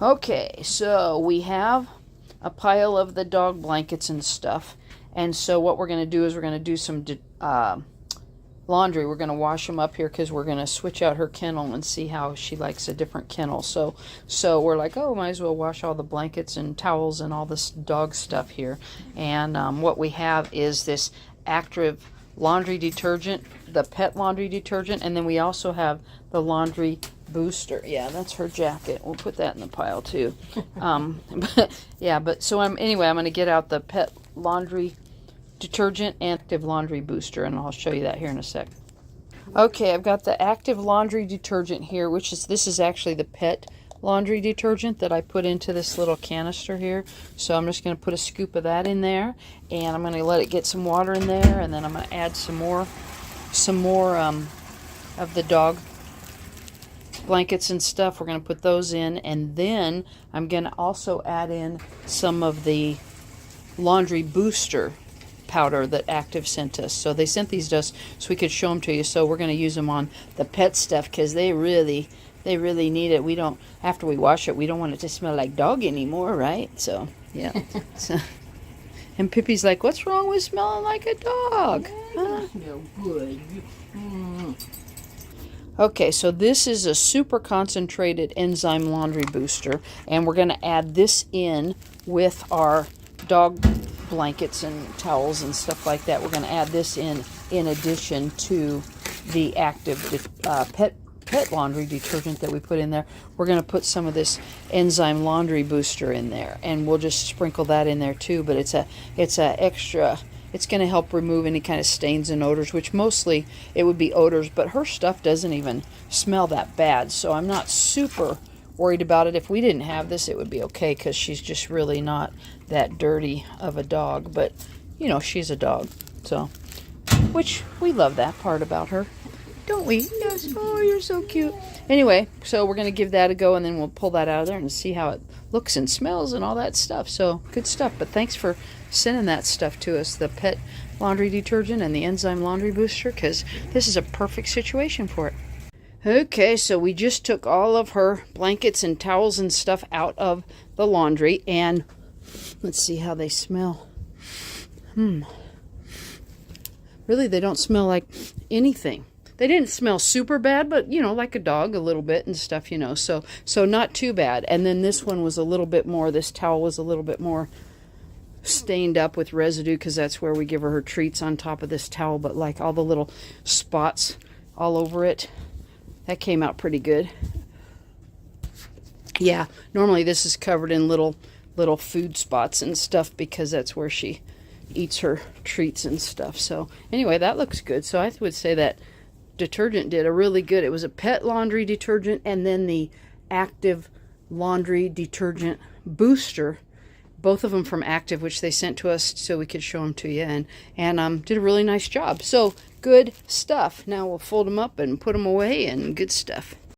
Okay, so we have a pile of the dog blankets and stuff. And so what we're going to do is we're going to do some laundry. We're going to wash them up here because we're going to switch out her kennel and see how she likes a different kennel. So we're like, oh, might as well wash all the blankets and towels and all this dog stuff here. And what we have is this active laundry detergent, the pet laundry detergent, and then we also have the laundry booster. Yeah, that's her jacket. We'll put that in the pile too. So I'm going to get out the pet laundry detergent and active laundry booster, and I'll show you that here in a sec. Okay, I've got the active laundry detergent here, this is actually the pet laundry detergent that I put into this little canister here. So I'm just going to put a scoop of that in there, and I'm going to let it get some water in there, and then I'm going to add some more of the dog blankets and stuff. We're going to put those in, and then I'm going to also add in some of the laundry booster powder that Active sent us. So they sent these to us so we could show them to you. So we're going to use them on the pet stuff because they really need it. We don't, after we wash it, we don't want it to smell like dog anymore, right? So yeah. And Pippi's like, what's wrong with smelling like a dog? Huh? Smell good. Okay, so this is a super concentrated enzyme laundry booster, and we're going to add this in with our dog blankets and towels and stuff like that. We're going to add this in addition to the active pet laundry detergent that we put in there. We're going to put some of this enzyme laundry booster in there, and we'll just sprinkle that in there too. But it's a extra. It's going to help remove any kind of stains and odors, which mostly it would be odors, but her stuff doesn't even smell that bad, so I'm not super worried about it. If we didn't have this, it would be okay because she's just really not that dirty of a dog, but you know, she's a dog, so, which we love that part about her, don't we? Yes. Oh, you're so cute. Anyway, so we're going to give that a go, and then we'll pull that out of there and see how it looks and smells and all that stuff. So good stuff. But thanks for sending that stuff to us, the pet laundry detergent and the enzyme laundry booster, because this is a perfect situation for it. Okay, so we just took all of her blankets and towels and stuff out of the laundry, and let's see how they smell. Really, they don't smell like anything. They didn't smell super bad, but, you know, like a dog a little bit and stuff, you know, so not too bad. And then this one was a little bit more, this towel was a little bit more stained up with residue because that's where we give her treats on top of this towel, but like all the little spots all over it, that came out pretty good. Yeah, normally this is covered in little food spots and stuff because that's where she eats her treats and stuff. So anyway, that looks good. So I would say that detergent did a really good. It was a pet laundry detergent and then the active laundry detergent booster, both of them from Active, which they sent to us so we could show them to you, and did a really nice job. So good stuff. Now we'll fold them up and put them away, and good stuff.